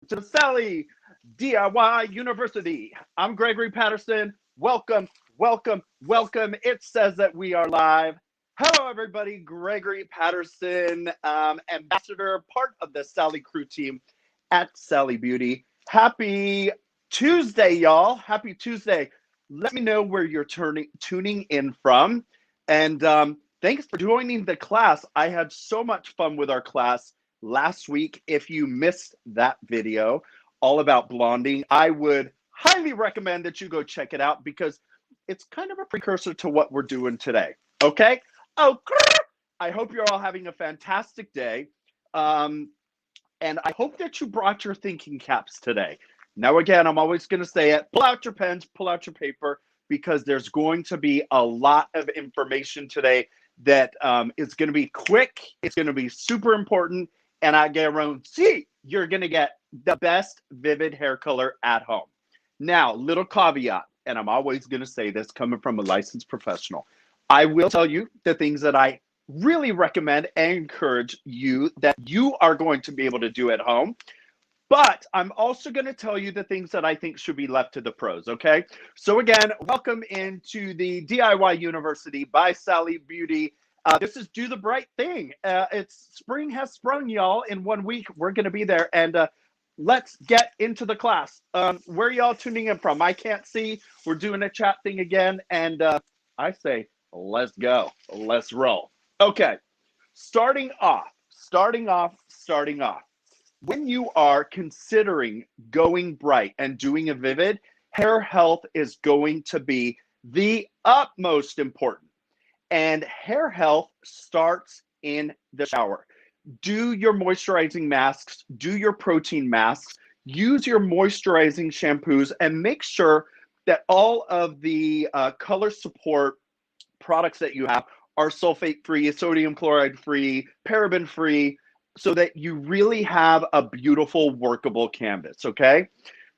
to the Sally DIY University. I'm Gregory Patterson. Welcome, welcome, welcome. It says that we are live. Hello, everybody. Gregory Patterson, ambassador, part of the Sally crew team at Sally Beauty. Happy Tuesday, y'all. Happy Tuesday. Let me know where you're tuning in from. And thanks for joining the class. I had so much fun with our class last week. If you missed that video all about blonding, I would highly recommend that you go check it out because it's kind of a precursor to what we're doing today. Okay? Oh, I hope you're all having a fantastic day. And I hope that you brought your thinking caps today. Now, again, I'm always going to say it. Pull out your pens, pull out your paper, because there's going to be a lot of information today that is going to be quick. It's going to be super important. And I guarantee you're going to get the best vivid hair color at home. Now, little caveat, and I'm always going to say this coming from a licensed professional. I will tell you the things that I really recommend and encourage you that you are going to be able to do at home. But I'm also going to tell you the things that I think should be left to the pros, okay? So again, welcome into the DIY University by Sally Beauty. This is Do the Bright Thing. It's spring has sprung, y'all. In 1 week, we're going to be there. And let's get into the class. Where are y'all tuning in from? I can't see. We're doing a chat thing again. And I say, let's go. Let's roll. Okay. Starting off. When you are considering going bright and doing a vivid, hair health is going to be the utmost important. And hair health starts in the shower. Do your moisturizing masks, do your protein masks, use your moisturizing shampoos, and make sure that all of the color support products that you have are sulfate-free, sodium chloride-free, paraben-free, so that you really have a beautiful workable canvas, okay?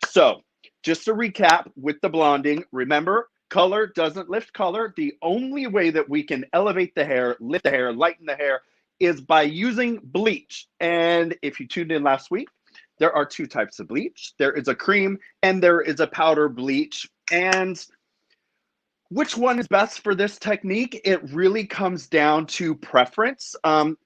So just to recap with the blonding, remember, color doesn't lift color. The only way that we can elevate the hair, lift the hair, lighten the hair is by using bleach. And if you tuned in last week, there are two types of bleach. There is a cream and there is a powder bleach. And which one is best for this technique? It really comes down to preference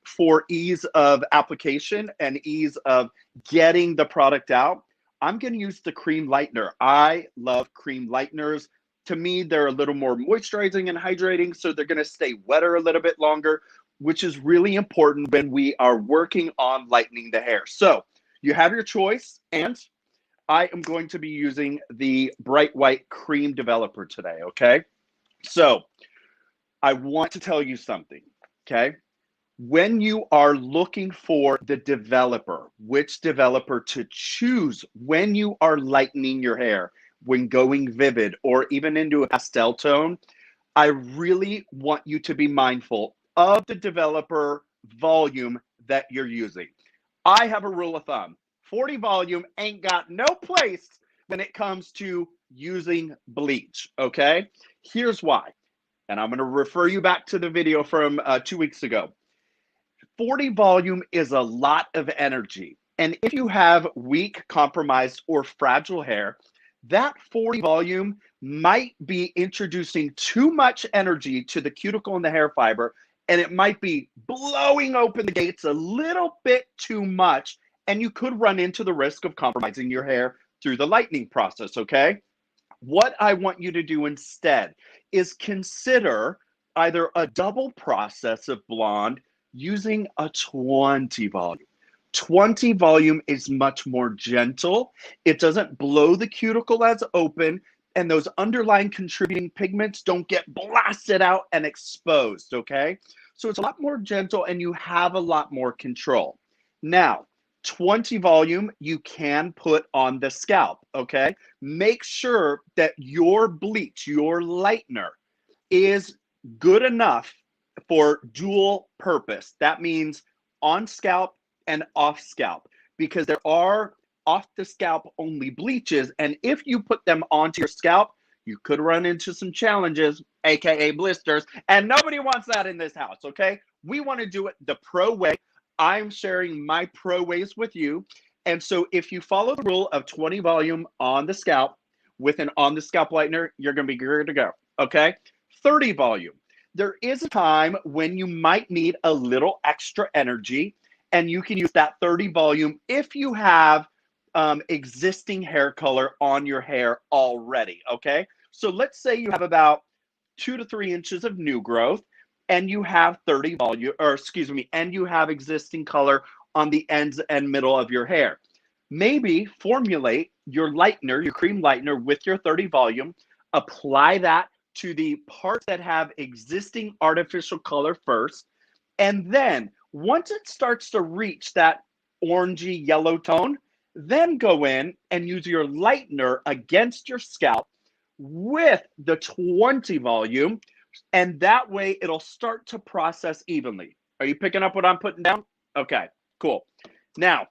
for ease of application and ease of getting the product out. I'm going to use the cream lightener. I love cream lighteners. To me, they're a little more moisturizing and hydrating, so they're going to stay wetter a little bit longer, which is really important when we are working on lightening the hair. So you have your choice, and I am going to be using the Bright White Cream Developer today, okay? So I want to tell you something, okay? When you are looking for the developer, which developer to choose when you are lightening your hair, when going vivid or even into a pastel tone, I really want you to be mindful of the developer volume that you're using. I have a rule of thumb. 40 volume ain't got no place when it comes to using bleach, okay? Here's why. And I'm going to refer you back to the video from 2 weeks ago. 40 volume is a lot of energy. And if you have weak, compromised, or fragile hair, that 40 volume might be introducing too much energy to the cuticle and the hair fiber, and it might be blowing open the gates a little bit too much, and you could run into the risk of compromising your hair through the lightening process, okay? What I want you to do instead is consider either a double process of blonde using a 20 volume. 20 volume is much more gentle. It doesn't blow the cuticle as open, and those underlying contributing pigments don't get blasted out and exposed, okay? So it's a lot more gentle and you have a lot more control. Now, 20 volume you can put on the scalp, okay? Make sure that your bleach, your lightener, is good enough for dual purpose. That means on scalp and off scalp, because there are off the scalp only bleaches, and if you put them onto your scalp, you could run into some challenges, aka blisters, and nobody wants that in this house, okay? We want to do it the pro way. I'm sharing my pro ways with you, And so if you follow the rule of 20 volume on the scalp with an on the scalp lightener, you're going to be good to go. Okay. 30 volume. There is a time when you might need a little extra energy, and you can use that 30 volume if you have existing hair color on your hair already. Okay. So let's say you have about 2 to 3 inches of new growth, and you have 30 volume, or excuse me, and you have existing color on the ends and middle of your hair. Maybe formulate your lightener, your cream lightener, with your 30 volume, apply that to the parts that have existing artificial color first, and then once it starts to reach that orangey yellow tone, then go in and use your lightener against your scalp with the 20 volume, and that way it'll start to process evenly. Are you picking up what I'm putting down? Okay, cool. Now,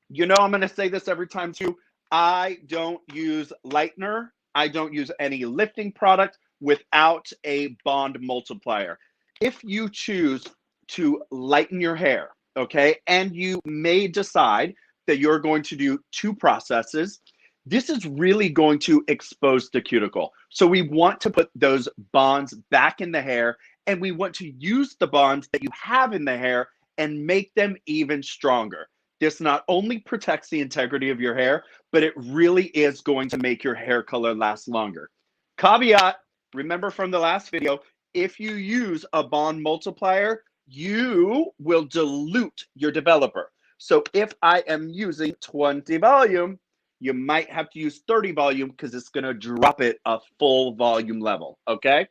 you know I'm going to say this every time too. I don't use lightener. I don't use any lifting product without a bond multiplier. If you choose to lighten your hair, okay, and you may decide that you're going to do 2 processes, this is really going to expose the cuticle. So we want to put those bonds back in the hair, and we want to use the bonds that you have in the hair and make them even stronger. This not only protects the integrity of your hair, but it really is going to make your hair color last longer. Caveat, remember from the last video, if you use a bond multiplier, you will dilute your developer. So if I am using 20 volume, you might have to use 30 volume because it's going to drop it a full volume level, okay?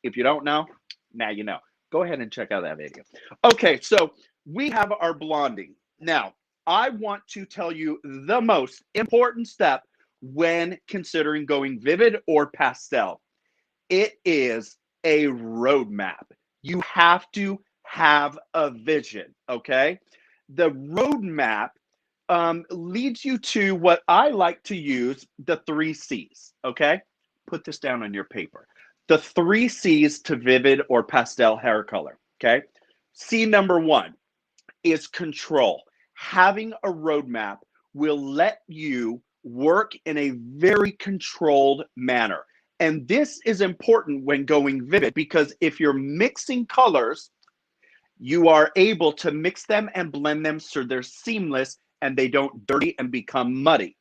If you don't know, now you know. Go ahead and check out that video. Okay, so we have our blonding. Now, I want to tell you the most important step when considering going vivid or pastel. It is a roadmap. You have to have a vision, okay? The roadmap leads you to what I like to use, the 3 C's, okay? Put this down on your paper. The 3 C's to vivid or pastel hair color, okay? C number 1 is control. Having a roadmap will let you work in a very controlled manner. And this is important when going vivid, because if you're mixing colors, you are able to mix them and blend them so they're seamless and they don't dirty and become muddy.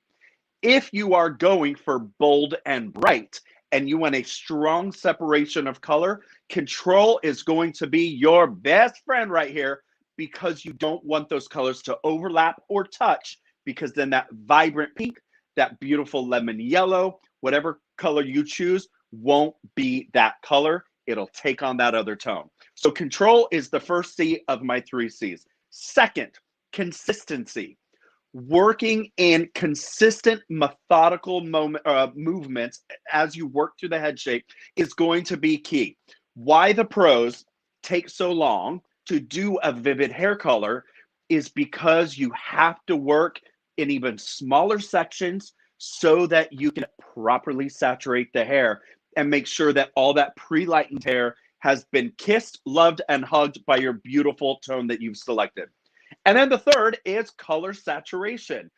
If you are going for bold and bright and you want a strong separation of color, control is going to be your best friend right here, because you don't want those colors to overlap or touch, because then that vibrant pink, that beautiful lemon yellow, whatever color you choose, won't be that color. It'll take on that other tone. So control is the first C of my 3 C's. Second, consistency. Working in consistent, methodical movements as you work through the head shape is going to be key. Why the pros take so long to do a vivid hair color is because you have to work in even smaller sections so that you can properly saturate the hair and make sure that all that pre-lightened hair has been kissed, loved, and hugged by your beautiful tone that you've selected. And then the third is color saturation.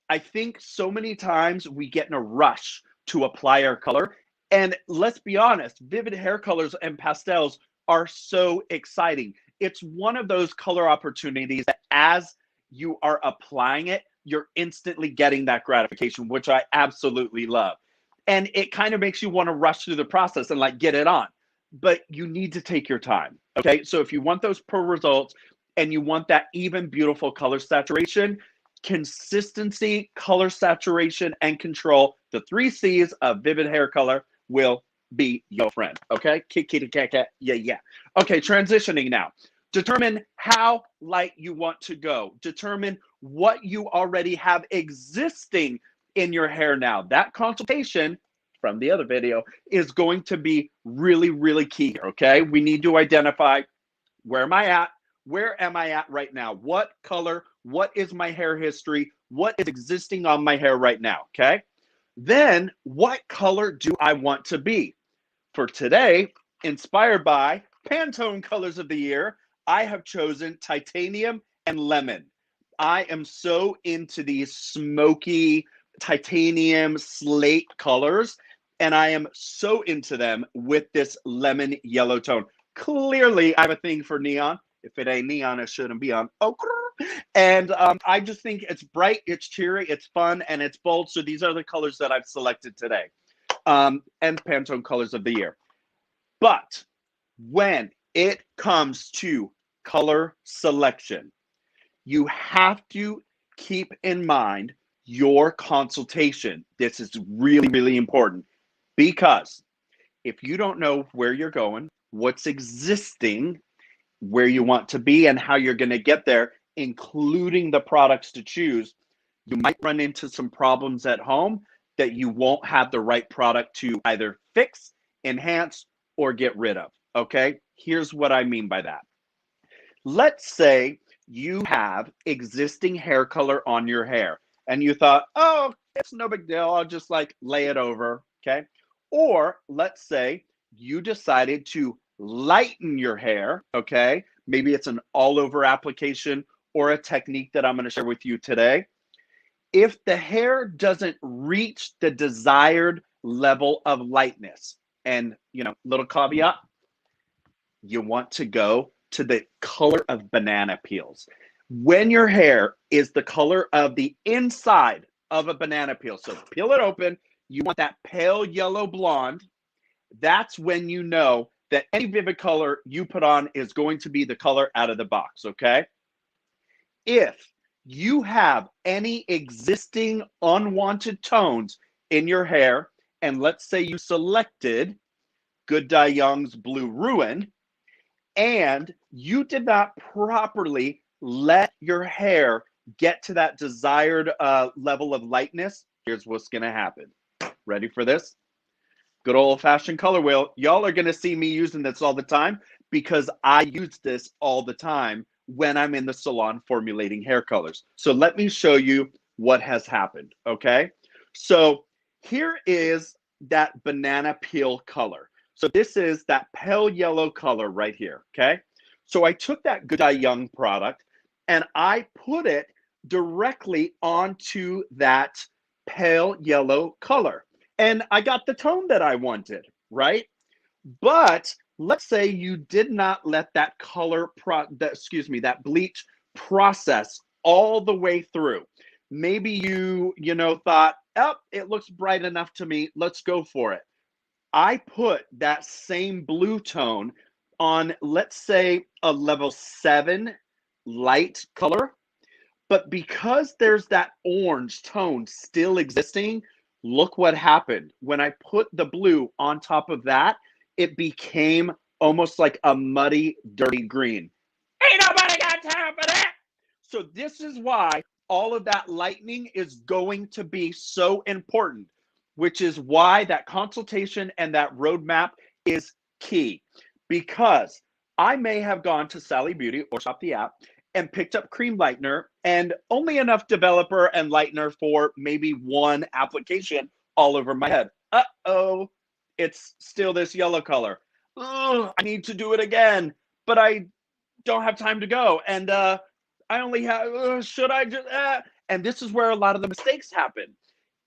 I think so many times we get in a rush to apply our color. And let's be honest, vivid hair colors and pastels are so exciting. It's one of those color opportunities that as you are applying it, you're instantly getting that gratification, which I absolutely love. And it kind of makes you want to rush through the process and like get it on. But you need to take your time. Okay. So if you want those pro results and you want that even beautiful color saturation, consistency, color saturation, and control, the 3 C's of vivid hair color will be your friend. Okay. Kitty cat cat. Yeah, yeah. Okay. Transitioning now. Determine how light you want to go. Determine what you already have existing in your hair now. That consultation from the other video is going to be really, really key, okay? We need to identify, where am I at? Where am I at right now? What color? What is my hair history? What is existing on my hair right now, okay? Then, what color do I want to be? For today, inspired by Pantone colors of the year, I have chosen titanium and lemon. I am so into these smoky titanium slate colors, and I am so into them with this lemon yellow tone. Clearly, I have a thing for neon. If it ain't neon, it shouldn't be on. Oh, and I just think it's bright, it's cheery, it's fun, and it's bold. So these are the colors that I've selected today, and Pantone colors of the year. But when it comes to color selection, you have to keep in mind your consultation. This is really, really important, because if you don't know where you're going, what's existing, where you want to be, and how you're going to get there, including the products to choose, you might run into some problems at home that you won't have the right product to either fix, enhance, or get rid of. Okay, here's what I mean by that. Let's say you have existing hair color on your hair and you thought, oh, it's no big deal, I'll just like lay it over. Okay, or let's say you decided to lighten your hair. Okay, maybe it's an all over application or a technique that I'm going to share with you today. If the hair doesn't reach the desired level of lightness, and little caveat, you want to go to the color of banana peels. When your hair is the color of the inside of a banana peel, so peel it open, you want that pale yellow blonde, that's when you know that any vivid color you put on is going to be the color out of the box, okay? If you have any existing unwanted tones in your hair, and let's say you selected Good Dye Young's Blue Ruin, and you did not properly let your hair get to that desired level of lightness, here's what's going to happen. Ready for this? Good old-fashioned color wheel. Y'all are going to see me using this all the time because I use this all the time when I'm in the salon formulating hair colors. So let me show you what has happened, okay? So here is that banana peel color. So this is that pale yellow color right here, okay? So I took that Good Dye Young product and I put it directly onto that pale yellow color. And I got the tone that I wanted, right? But let's say you did not let that that bleach process all the way through. Maybe you thought, oh, it looks bright enough to me, let's go for it. I put that same blue tone on, let's say, a level 7 light color, but because there's that orange tone still existing, look what happened. When I put the blue on top of that, it became almost like a muddy, dirty green. Ain't nobody got time for that. So this is why all of that lightening is going to be so important, which is why that consultation and that roadmap is key. Because I may have gone to Sally Beauty or Shop the App and picked up cream lightener and only enough developer and lightener for maybe one application all over my head. Uh-oh, it's still this yellow color. Ugh, I need to do it again, but I don't have time to go. And I only have, should I just, and this is where a lot of the mistakes happen,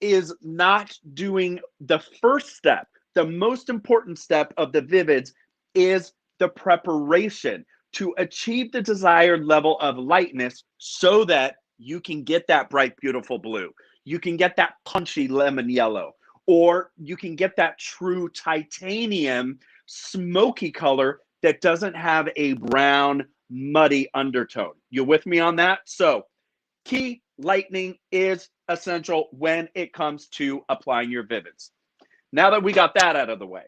is not doing the first step. The most important step of the Vivids is the preparation to achieve the desired level of lightness so that you can get that bright, beautiful blue. You can get that punchy lemon yellow, or you can get that true titanium smoky color that doesn't have a brown, muddy undertone. You with me on that? So key lightening is essential when it comes to applying your Vivids. Now that we got that out of the way,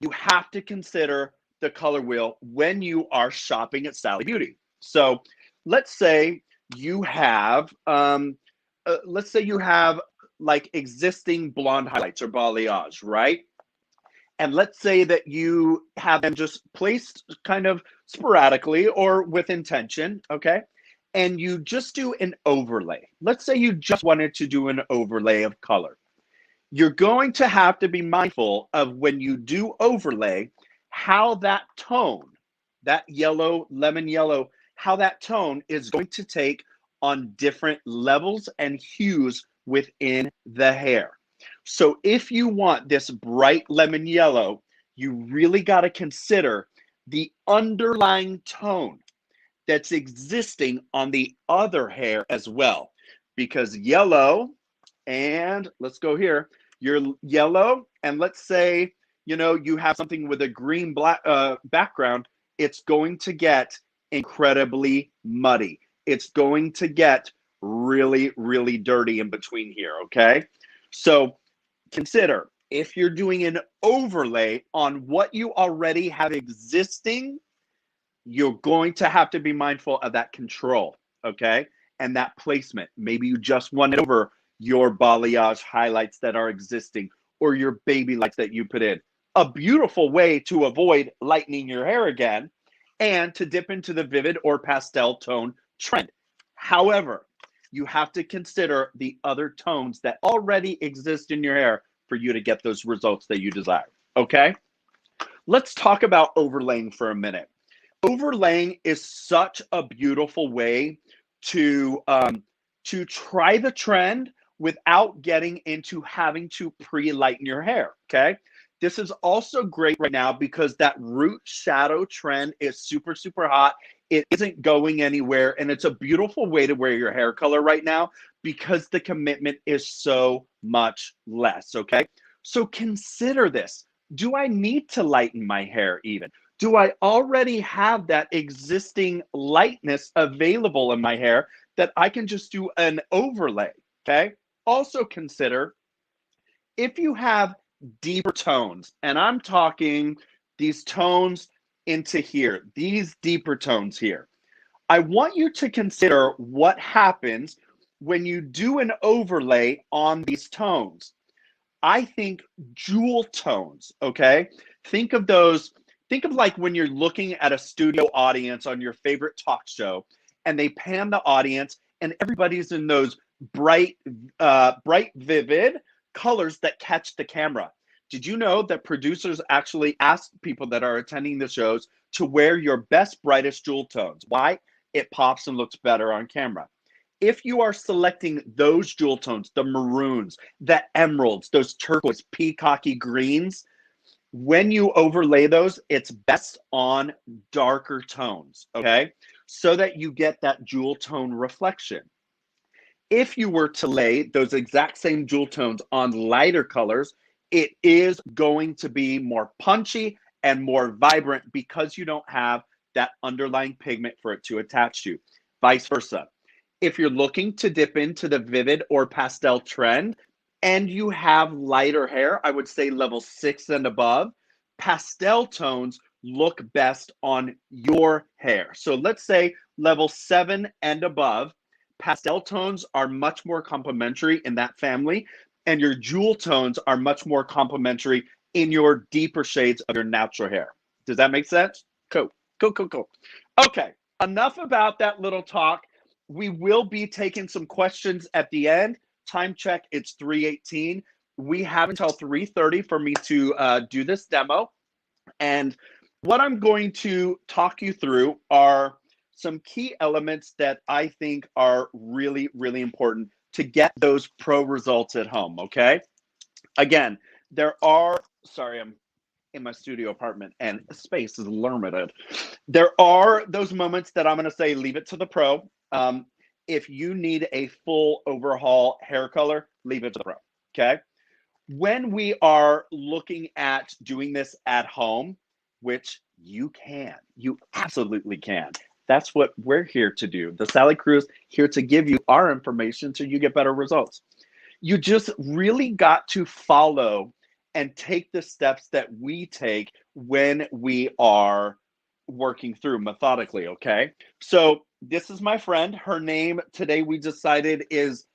you have to consider the color wheel when you are shopping at Sally Beauty. So let's say you have, like existing blonde highlights or balayage, right? And let's say that you have them just placed kind of sporadically or with intention, okay? And you just do an overlay. Let's say you just wanted to do an overlay of color. You're going to have to be mindful of when you do overlay, how that tone, that yellow, lemon yellow, how that tone is going to take on different levels and hues within the hair. So if you want this bright lemon yellow, you really got to consider the underlying tone that's existing on the other hair as well. Because yellow, and let's go here, you're yellow, and let's say, you have something with a green black background, it's going to get incredibly muddy. It's going to get really, really dirty in between here, okay? So consider if you're doing an overlay on what you already have existing, you're going to have to be mindful of that control, okay? And that placement. Maybe you just want it over your balayage highlights that are existing or your baby lights that you put in. A beautiful way to avoid lightening your hair again and to dip into the vivid or pastel tone trend. However, you have to consider the other tones that already exist in your hair for you to get those results that you desire, okay? Let's talk about overlaying for a minute. Overlaying is such a beautiful way to try the trend without getting into having to pre-lighten your hair, okay? This is also great right now because that root shadow trend is super, super hot. It isn't going anywhere, and it's a beautiful way to wear your hair color right now because the commitment is so much less, okay? So consider this. Do I need to lighten my hair even? Do I already have that existing lightness available in my hair that I can just do an overlay, okay? Also consider if you have deeper tones, and I'm talking these tones into here, these deeper tones here, I want you to consider what happens when you do an overlay on these tones. I think jewel tones, okay? Think of those, think of like when you're looking at a studio audience on your favorite talk show and they pan the audience and everybody's in those bright, vivid colors that catch the camera. Did you know that producers actually ask people that are attending the shows to wear your best, brightest jewel tones? Why? It pops and looks better on camera. If you are selecting those jewel tones, the maroons, the emeralds, those turquoise, peacocky greens, when you overlay those, it's best on darker tones, okay? So that you get that jewel tone reflection. If you were to lay those exact same jewel tones on lighter colors, it is going to be more punchy and more vibrant because you don't have that underlying pigment for it to attach to. Vice versa. If you're looking to dip into the vivid or pastel trend and you have lighter hair, I would say level 6 and above, pastel tones look best on your hair. So let's say level 7 and above, pastel tones are much more complementary in that family, and your jewel tones are much more complementary in your deeper shades of your natural hair. Does that make sense? Cool. Okay, enough about that little talk. We will be taking some questions at the end. Time check, it's 3:18. We have until 3:30 for me to do this demo. And what I'm going to talk you through are some key elements that I think are really, really important to get those pro results at home, okay? Again, sorry, I'm in my studio apartment and space is limited. There are those moments that I'm going to say, leave it to the pro. If you need a full overhaul hair color, leave it to the pro, okay? When we are looking at doing this at home, which you absolutely can. That's what we're here to do. The Sally Crew is here to give you our information so you get better results. You just really got to follow and take the steps that we take when we are working through methodically, okay? So this is my friend. Her name today we decided is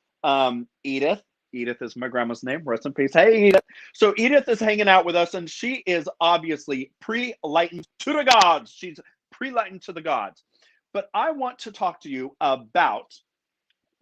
Edith. Edith is my grandma's name. Rest in peace. Hey, Edith. So Edith is hanging out with us, and she is obviously pre-lightened to the gods. She's pre-lightened to the gods. But I want to talk to you about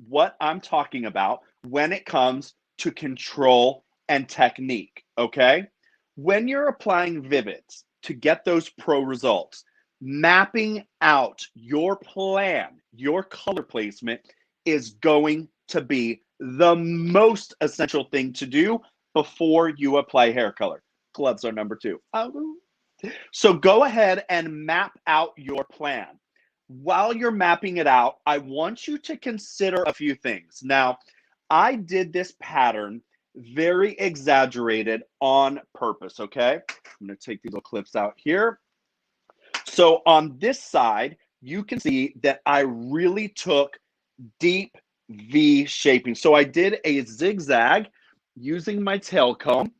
what I'm talking about when it comes to control and technique, okay? When you're applying Vivids to get those pro results, mapping out your plan, your color placement is going to be the most essential thing to do before you apply hair color. Gloves are number 2. So go ahead and map out your plan. While you're mapping it out, I want you to consider a few things. Now, I did this pattern very exaggerated on purpose, okay? I'm going to take these little clips out here. So on this side, you can see that I really took deep V shaping. So I did a zigzag using my tail comb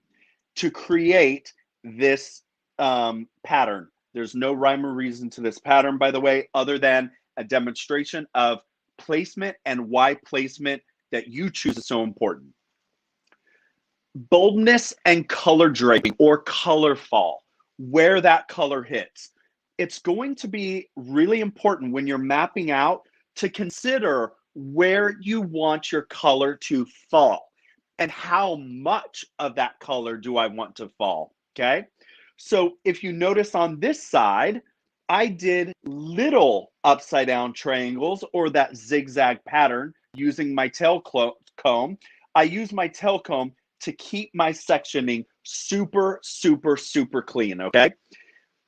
to create this pattern. There's no rhyme or reason to this pattern, by the way, other than a demonstration of placement and why placement that you choose is so important. Boldness and color draping or color fall, where that color hits. It's going to be really important when you're mapping out to consider where you want your color to fall and how much of that color do I want to fall, okay? So if you notice on this side, I did little upside down triangles or that zigzag pattern using my tail comb. I use my tail comb to keep my sectioning super, super, super clean, okay?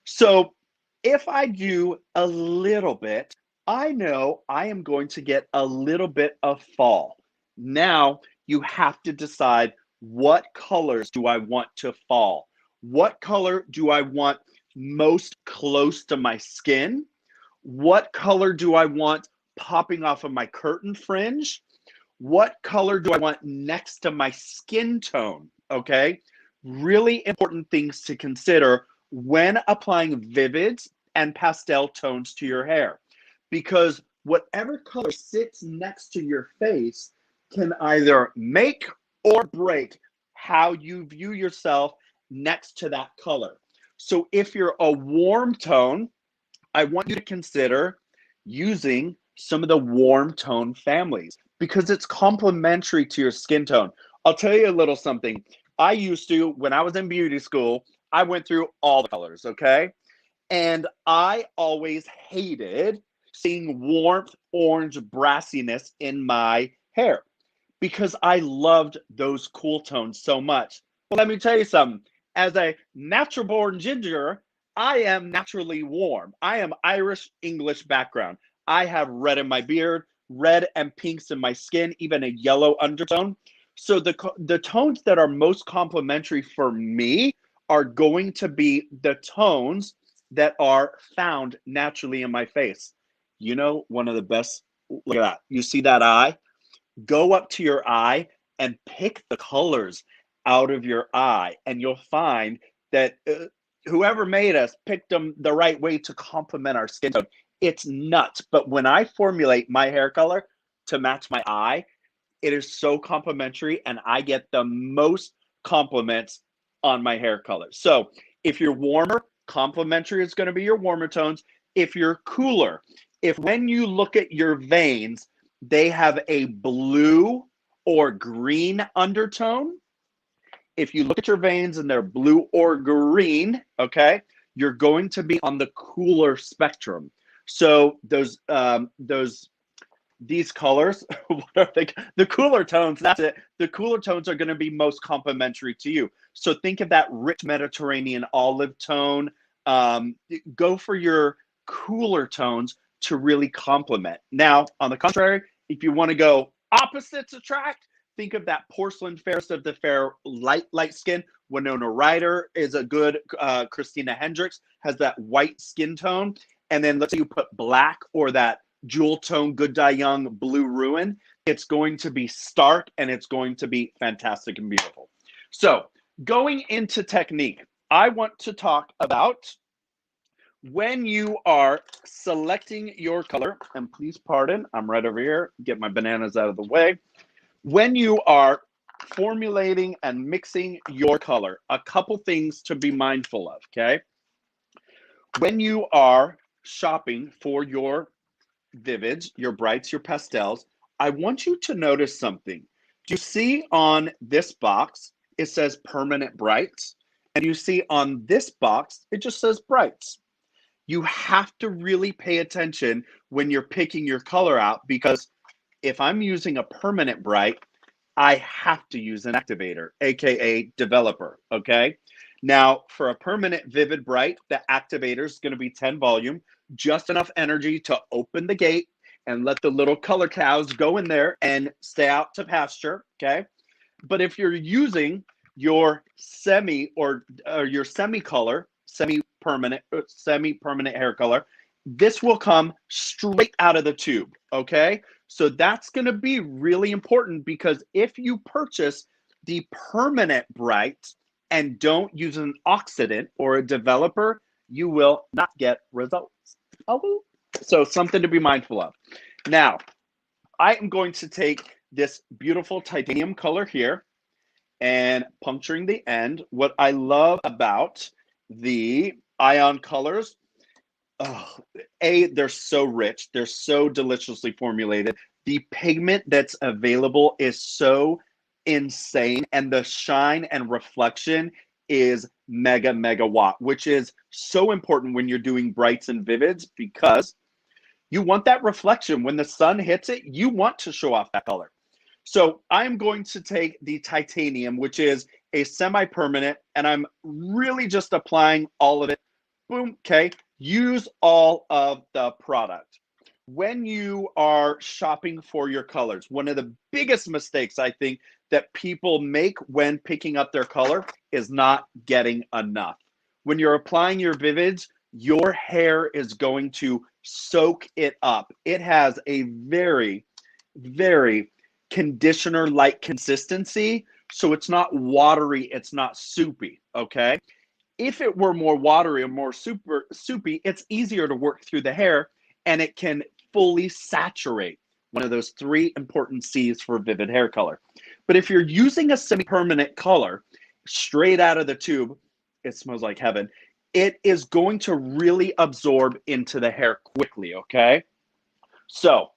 So if I do a little bit, I know I am going to get a little bit of fall. Now you have to decide, what colors do I want to fall? What color do I want most close to my skin? What color do I want popping off of my curtain fringe? What color do I want next to my skin tone? Okay, really important things to consider when applying vivids and pastel tones to your hair, because whatever color sits next to your face can either make or break how you view yourself next to that color. So if you're a warm tone, I want you to consider using some of the warm tone families because it's complementary to your skin tone. I'll tell you a little something. I used to, when I was in beauty school, I went through all the colors, okay? And I always hated seeing warmth, orange, brassiness in my hair because I loved those cool tones so much. But let me tell you something. As a natural born ginger, I am naturally warm. I am Irish English background. I have red in my beard, red and pinks in my skin, even a yellow undertone. So the tones that are most complementary for me are going to be the tones that are found naturally in my face. You know, one of the best, look at that. You see that eye? Go up to your eye and pick the colors out of your eye, and you'll find that whoever made us picked them the right way to complement our skin tone. It's nuts. But when I formulate my hair color to match my eye, it is so complimentary, and I get the most compliments on my hair color. So if you're warmer, complimentary is going to be your warmer tones. If you're cooler, if when you look at your veins, they have a blue or green undertone, if you look at your veins and they're blue or green, okay, you're going to be on the cooler spectrum. So these colors, what are they? The cooler tones, that's it. The cooler tones are going to be most complementary to you. So think of that rich Mediterranean olive tone. Go for your cooler tones to really complement. Now, on the contrary, if you want to go opposites attract, think of that porcelain fairest of the fair, light skin. Winona Ryder is a good, Christina Hendricks has that white skin tone. And then let's say you put black or that jewel tone, Good Die Young, Blue Ruin. It's going to be stark and it's going to be fantastic and beautiful. So going into technique, I want to talk about when you are selecting your color, and please pardon, I'm right over here, get my bananas out of the way. When you are formulating and mixing your color, a couple things to be mindful of, okay? When you are shopping for your vivids, your brights, your pastels, I want you to notice something. Do you see on this box, it says permanent brights, and you see on this box, it just says brights. You have to really pay attention when you're picking your color out because if I'm using a permanent bright, I have to use an activator, aka developer, okay? Now, for a permanent vivid bright, the activator is going to be 10 volume, just enough energy to open the gate and let the little color cows go in there and stay out to pasture, okay? But if you're using your your semi-color, semi-permanent hair color, this will come straight out of the tube, okay? So that's going to be really important, because if you purchase the permanent bright and don't use an oxidant or a developer, you will not get results. Oh, so something to be mindful of. Now, I am going to take this beautiful titanium color here and puncturing the end. What I love about the ion colors, oh, they're so rich. They're so deliciously formulated. The pigment that's available is so insane, and the shine and reflection is mega watt, which is so important when you're doing brights and vivids, because you want that reflection. When the sun hits it, you want to show off that color. So I'm going to take the titanium, which is a semi-permanent, and I'm really just applying all of it. Boom, okay. Use all of the product. When you are shopping for your colors, one of the biggest mistakes I think that people make when picking up their color is not getting enough. When you're applying your vivids, your hair is going to soak it up. It has a very conditioner-like consistency, so it's not watery, it's not soupy, okay? If it were more watery or more soupy, it's easier to work through the hair, and it can fully saturate, one of those 3 important C's for vivid hair color. But if you're using a semi-permanent color straight out of the tube, it smells like heaven. It is going to really absorb into the hair quickly, okay? So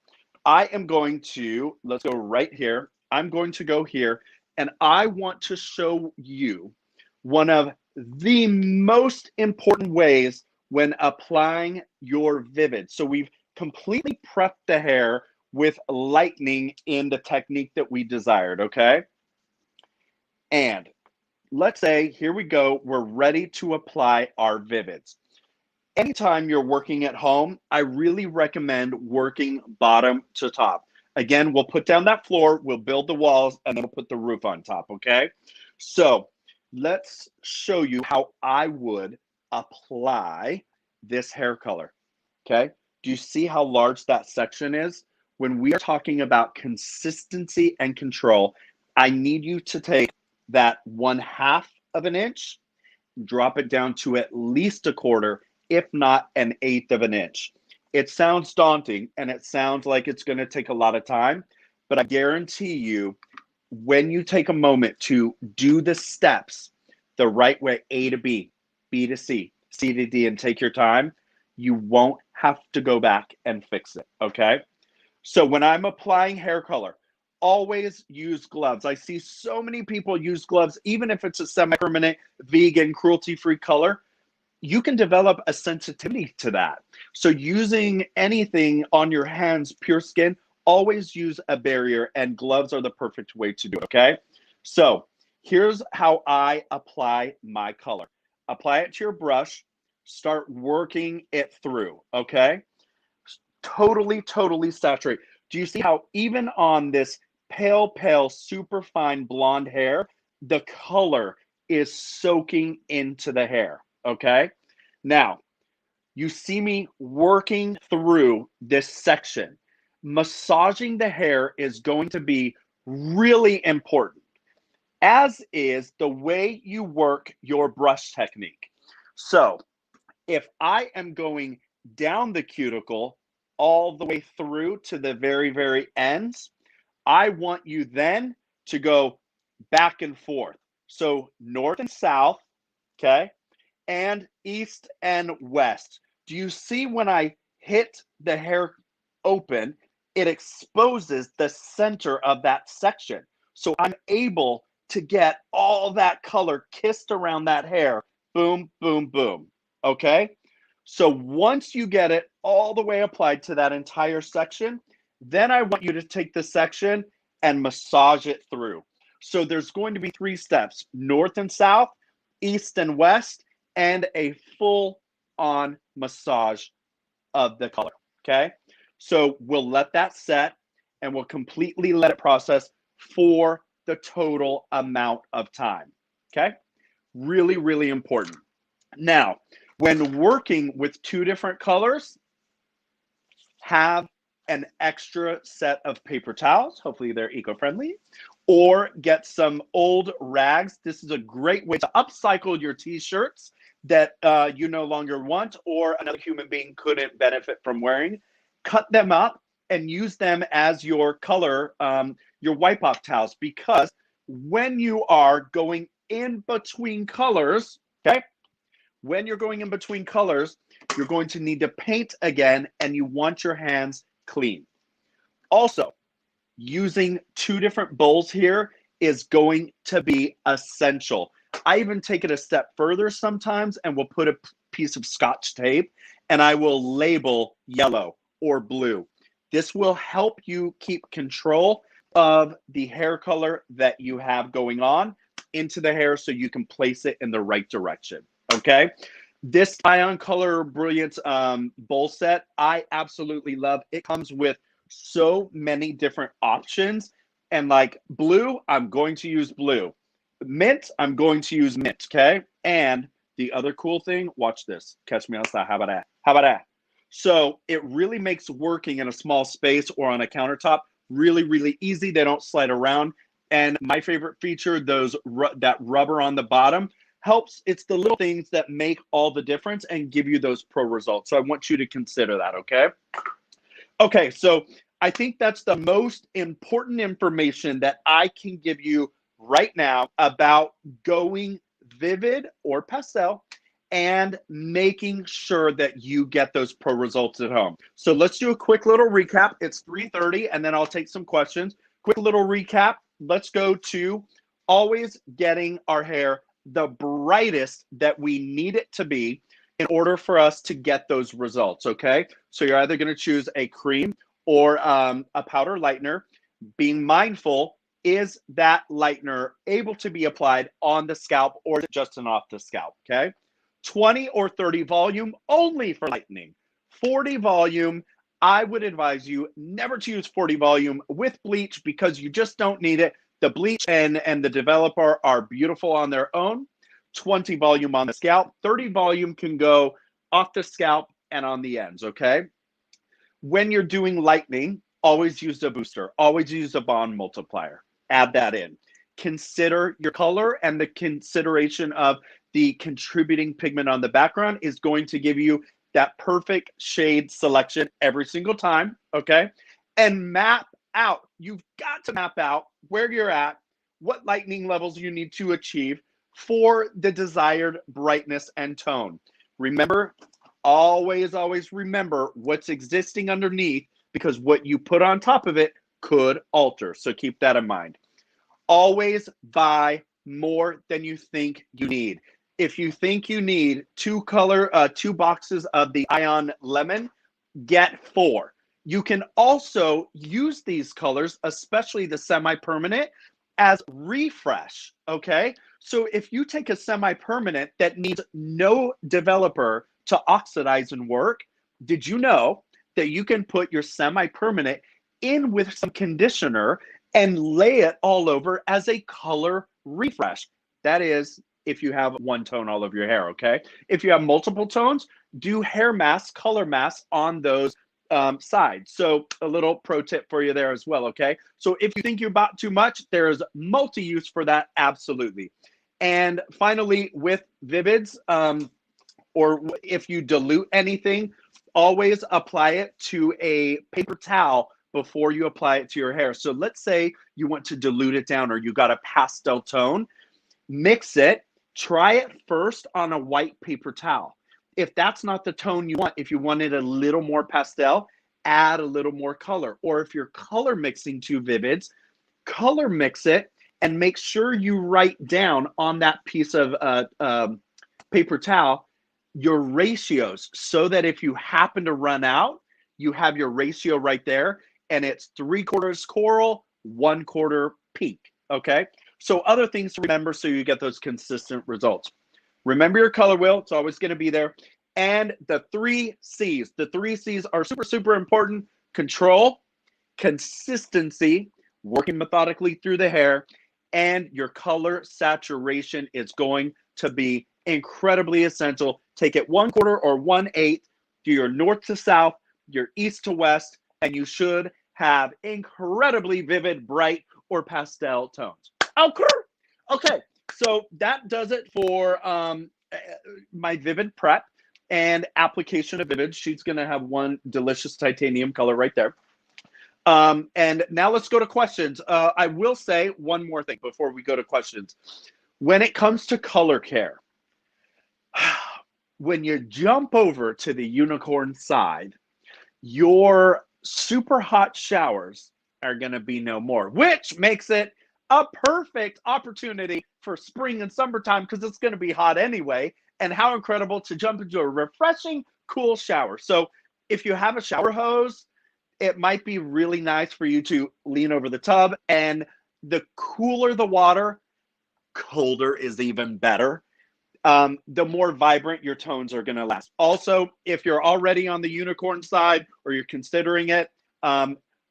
I am going to, let's go right here. I'm going to go here, and I want to show you one of the most important ways when applying your vivid. So we've completely prepped the hair with lightening in the technique that we desired, okay? And let's say, here we go, we're ready to apply our vivids. Anytime you're working at home, I really recommend working bottom to top. Again, we'll put down that floor, we'll build the walls, and then we'll put the roof on top, okay? So let's show you how I would apply this hair color, okay? Do you see how large that section is? When we are talking about consistency and control, I need you to take that 1/2 of an inch, drop it down to at least 1/4, if not 1/8 of an inch. It sounds daunting, and it sounds like it's going to take a lot of time, but I guarantee you, when you take a moment to do the steps the right way, A to B, B to C, C to D, and take your time, you won't have to go back and fix it, okay? So when I'm applying hair color, always use gloves. I see so many people use gloves, even if it's a semi-permanent, vegan, cruelty-free color. You can develop a sensitivity to that. So using anything on your hands, pure skin, always use a barrier, and gloves are the perfect way to do it, okay? So here's how I apply my color. Apply it to your brush, start working it through, okay? Totally saturate. Do you see how even on this pale, super fine blonde hair, the color is soaking into the hair, okay? Now, you see me working through this section. Massaging the hair is going to be really important, as is the way you work your brush technique. So if I am going down the cuticle all the way through to the very ends, I want you then to go back and forth. So north and south, okay, and east and west. Do you see when I hit the hair open, it exposes the center of that section. So I'm able to get all that color kissed around that hair. Boom, boom, boom. Okay? So once you get it all the way applied to that entire section, Then I want you to take this section and massage it through. So there's going to be 3 steps: north and south, east and west, and a full on massage of the color. Okay. So we'll let that set and we'll completely let it process for the total amount of time. Okay. Really, really important. Now, when working with 2 different colors, have an extra set of paper towels. Hopefully they're eco-friendly. Or get some old rags. This is a great way to upcycle your t-shirts that you no longer want or another human being couldn't benefit from wearing. Cut them up and use them as your color, your wipe off towels, because when you are going in between colors, okay, when you're going in between colors, you're going to need to paint again, and you want your hands clean. Also, using 2 different bowls here is going to be essential. I even take it a step further sometimes and will put a piece of Scotch tape and I will label yellow or blue. This will help you keep control of the hair color that you have going on into the hair so you can place it in the right direction. Okay. This Ion Color Brilliance bowl set, I absolutely love. It comes with so many different options. And like blue, I'm going to use blue. Mint, I'm going to use mint, okay? And the other cool thing, watch this. Catch me outside. How about that? How about that? So it really makes working in a small space or on a countertop really, really easy. They don't slide around. And my favorite feature, that rubber on the bottom, helps. It's the little things that make all the difference and give you those pro results. So I want you to consider that, okay? Okay, so I think that's the most important information that I can give you right now about going vivid or pastel and making sure that you get those pro results at home. So let's do a quick little recap. It's 3:30 and then I'll take some questions. Quick little recap. Let's go to always getting our hair the brightest that we need it to be in order for us to get those results, okay? So you're either gonna choose a cream or a powder lightener. Being mindful, is that lightener able to be applied on the scalp or just an off the scalp, okay? 20 or 30 volume only for lightening. 40 volume, I would advise you never to use 40 volume with bleach because you just don't need it. The bleach and the developer are beautiful on their own. 20 volume on the scalp. 30 volume can go off the scalp and on the ends, okay? When you're doing lightening, always use a booster. Always use a bond multiplier. Add that in. Consider your color, and the consideration of the contributing pigment on the background is going to give you that perfect shade selection every single time, okay? And map out. You've got to map out where you're at, what lightening levels you need to achieve for the desired brightness and tone. Remember, always, always remember what's existing underneath, because what you put on top of it could alter. So keep that in mind. Always buy more than you think you need. If you think you need 2 boxes of the Ion Lemon, get 4. You can also use these colors, especially the semi-permanent, as refresh, okay? So if you take a semi-permanent that needs no developer to oxidize and work, did you know that you can put your semi-permanent in with some conditioner and lay it all over as a color refresh? That is if you have one tone all over your hair, okay? If you have multiple tones, do hair masks, color masks on those sides. So a little pro tip for you there as well, okay? So if you think you bought too much, there's multi-use for that, absolutely. And finally, with Vivids, or if you dilute anything, always apply it to a paper towel before you apply it to your hair. So let's say you want to dilute it down or you got a pastel tone, mix it, try it first on a white paper towel. If that's not the tone you want, if you wanted a little more pastel, add a little more color. Or if you're color mixing 2 Vivids, color mix it and make sure you write down on that piece of paper towel your ratios so that if you happen to run out, you have your ratio right there. and it's 3/4 coral, 1/4 pink, okay? So other things to remember so you get those consistent results. Remember your color wheel, it's always gonna be there. And the 3 C's. The 3 C's are super, super important. Control, consistency, working methodically through the hair, and your color saturation is going to be incredibly essential. Take it 1/4 or 1/8, do your north to south, your east to west, and you should have incredibly vivid, bright, or pastel tones. Okay, so that does it for my Vivid prep and application of Vivid. She's going to have one delicious titanium color right there. And now let's go to questions. I will say one more thing before we go to questions. When it comes to color care, when you jump over to the unicorn side, your super hot showers are going to be no more, which makes it a perfect opportunity for spring and summertime because it's going to be hot anyway. And how incredible to jump into a refreshing, cool shower. So if you have a shower hose, it might be really nice for you to lean over the tub, and the cooler the water, colder is even better. The more vibrant your tones are going to last. Also, if you're already on the unicorn side or you're considering it,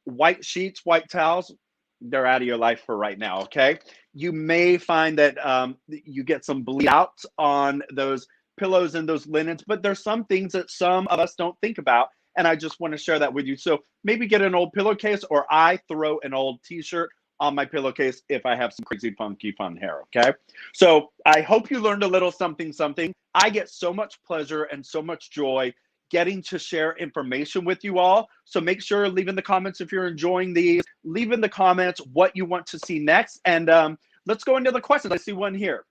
white sheets, white towels, they're out of your life for right now, okay? You may find that you get some bleed out on those pillows and those linens, but there's some things that some of us don't think about, and I just want to share that with you. So maybe get an old pillowcase, or I throw an old t-shirt on my pillowcase if I have some crazy, funky, fun hair, okay? So I hope you learned a little something. I get so much pleasure and so much joy getting to share information with you all. So make sure leave in the comments if you're enjoying these. Leave in the comments what you want to see next. And let's go into the questions. I see one here.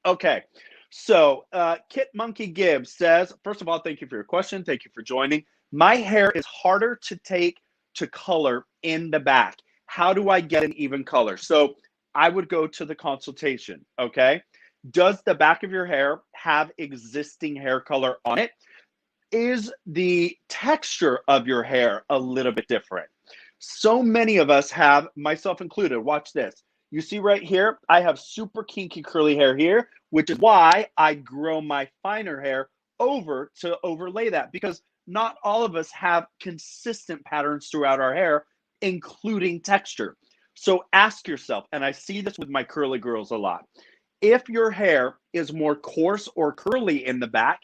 Okay. So Kit Monkey Gibbs says, first of all, thank you for your question. Thank you for joining. My hair is harder to take to color in the back. How do I get an even color? So I would go to the consultation, okay? Does the back of your hair have existing hair color on it? Is the texture of your hair a little bit different? So many of us have, myself included, watch this. You see right here, I have super kinky curly hair here, which is why I grow my finer hair over to overlay that, because not all of us have consistent patterns throughout our hair, including texture. So ask yourself, and I see this with my curly girls a lot, if your hair is more coarse or curly in the back,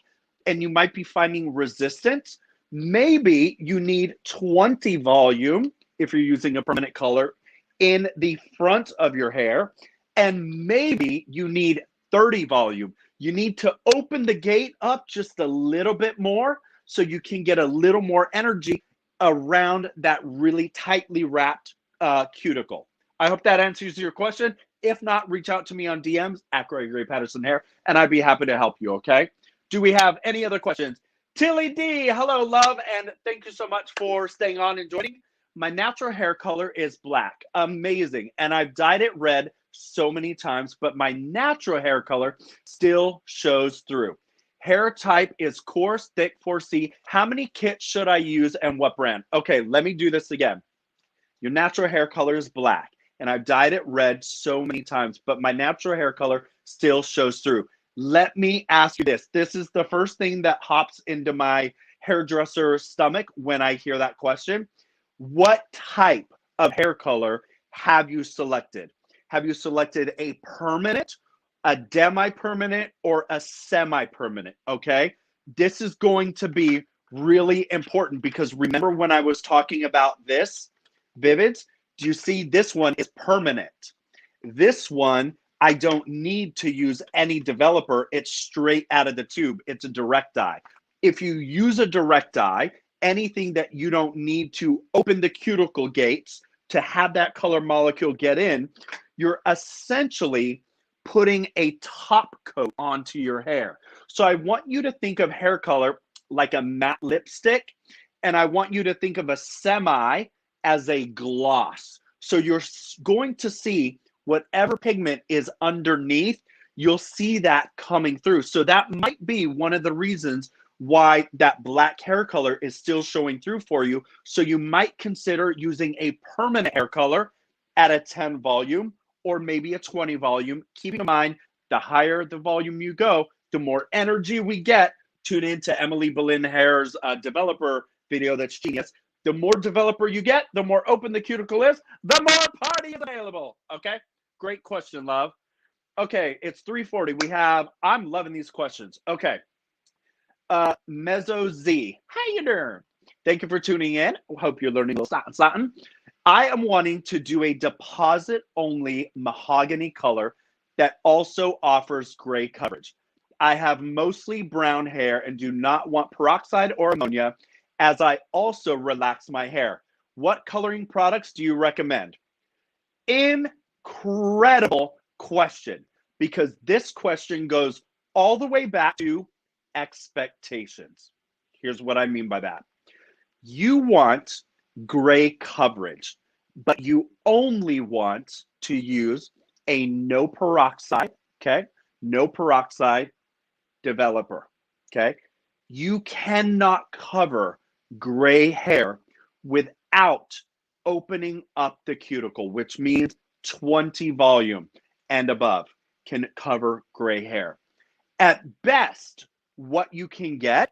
and you might be finding resistance, maybe you need 20 volume, if you're using a permanent color, in the front of your hair, and maybe you need 30 volume. You need to open the gate up just a little bit more so you can get a little more energy around that really tightly wrapped cuticle. I hope that answers your question. If not, reach out to me on DMs at Gregory Patterson Hair, and I'd be happy to help you, okay? Do we have any other questions? Tilly D, hello, love, and thank you so much for staying on and joining. My natural hair color is black. Amazing. And I've dyed it red so many times, but my natural hair color still shows through. Hair type is coarse, thick, 4C. How many kits should I use and what brand? Okay, let me do this again. Your natural hair color is black, and I've dyed it red so many times, but my natural hair color still shows through. Let me ask you this. This is the first thing that hops into my hairdresser's stomach when I hear that question. What type of hair color have you selected? Have you selected a permanent, a demi-permanent, or a semi-permanent, okay? This is going to be really important because remember when I was talking about this, Vivids, do you see this one is permanent? This one, I don't need to use any developer. It's straight out of the tube. It's a direct dye. If you use a direct dye, anything that you don't need to open the cuticle gates to have that color molecule get in, you're essentially putting a top coat onto your hair. So I want you to think of hair color like a matte lipstick, and I want you to think of a semi as a gloss. So you're going to see whatever pigment is underneath, you'll see that coming through. So that might be one of the reasons why that black hair color is still showing through for you. So you might consider using a permanent hair color at a 10 volume or maybe a 20 volume. Keeping in mind, the higher the volume you go, the more energy we get. Tune into Emily Boleyn Hair's developer video that's genius. The more developer you get, the more open the cuticle is, the more party is available. Okay? Great question, love. Okay, it's 3:40. I'm loving these questions. Okay. Mezzo Z. How you doing? Thank you for tuning in. Hope you're learning a little something. I am wanting to do a deposit-only mahogany color that also offers gray coverage. I have mostly brown hair and do not want peroxide or ammonia, as I also relax my hair. What coloring products do you recommend? Incredible question, because this question goes all the way back to expectations. Here's what I mean by that. You want gray coverage, but you only want to use a no peroxide, okay? No peroxide developer, okay? You cannot cover gray hair without opening up the cuticle, which means 20 volume and above can cover gray hair. At best, what you can get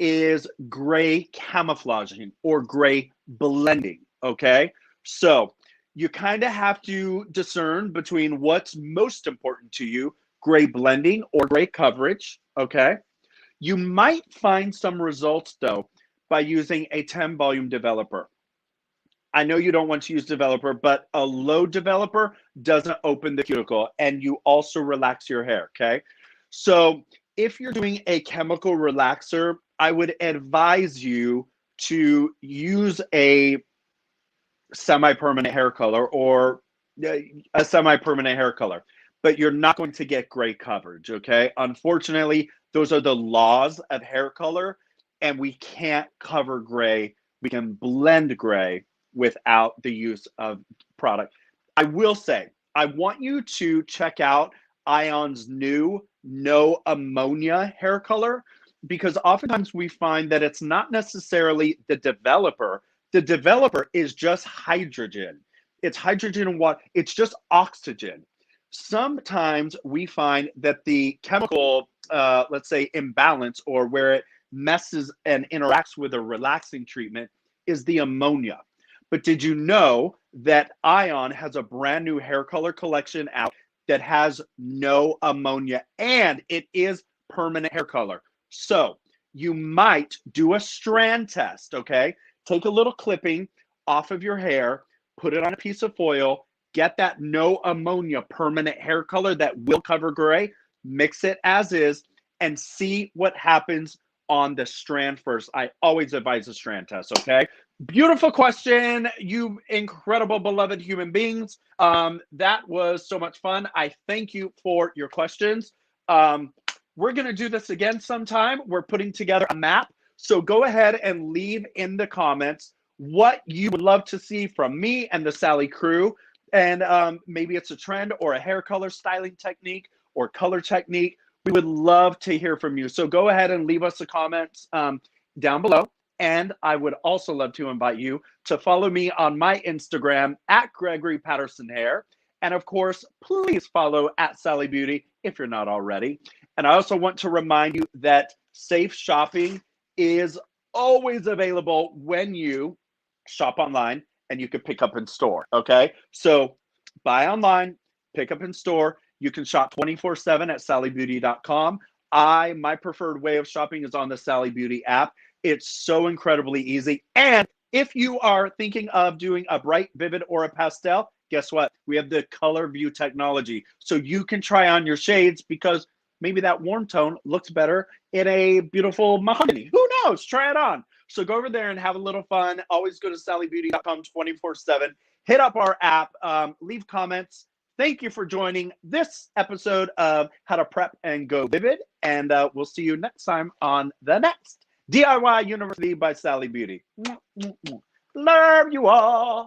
is gray camouflaging or gray blending, okay? So you kind of have to discern between what's most important to you, gray blending or gray coverage, okay? You might find some results, though, by using a 10 volume developer. I know you don't want to use developer, but a low developer doesn't open the cuticle and you also relax your hair, okay? So if you're doing a chemical relaxer, I would advise you to use a semi-permanent hair color or a semi-permanent hair color, but you're not going to get gray coverage, okay? Unfortunately, those are the laws of hair color, and we can't cover gray. We can blend gray without the use of product. I will say, I want you to check out Ion's new no ammonia hair color, because oftentimes we find that it's not necessarily the developer. The developer is just hydrogen. It's hydrogen and water. It's just oxygen. Sometimes we find that the chemical, let's say, imbalance, or where it messes and interacts with a relaxing treatment, is the ammonia. But did you know that Ion has a brand new hair color collection out that has no ammonia, and it is permanent hair color? So you might do a strand test, okay? Take a little clipping off of your hair, put it on a piece of foil, get that no ammonia permanent hair color that will cover gray, mix it as is, and see what happens on the strand first. I always advise a strand test, okay? Beautiful question, you incredible beloved human beings. That was so much fun. I thank you for your questions. We're going to do this again sometime. We're putting together a map. So go ahead and leave in the comments what you would love to see from me and the Sally crew. And maybe it's a trend or a hair color styling technique or color technique. We would love to hear from you. So go ahead and leave us a comment down below. And I would also love to invite you to follow me on my Instagram at Gregory Patterson Hair. And of course, please follow at Sally Beauty if you're not already. And I also want to remind you that safe shopping is always available when you shop online, and you can pick up in store, okay? So buy online, pick up in store. You can shop 24/7 at sallybeauty.com. My preferred way of shopping is on the Sally Beauty app. It's so incredibly easy. And if you are thinking of doing a bright, vivid, or a pastel, guess what? We have the color view technology. So you can try on your shades, because maybe that warm tone looks better in a beautiful mahogany. Who knows? Try it on. So go over there and have a little fun. Always go to sallybeauty.com 24/7. Hit up our app. Leave comments. Thank you for joining this episode of How to Prep and Go Vivid. And we'll see you next time on the next DIY University by Sally Beauty. Love you all.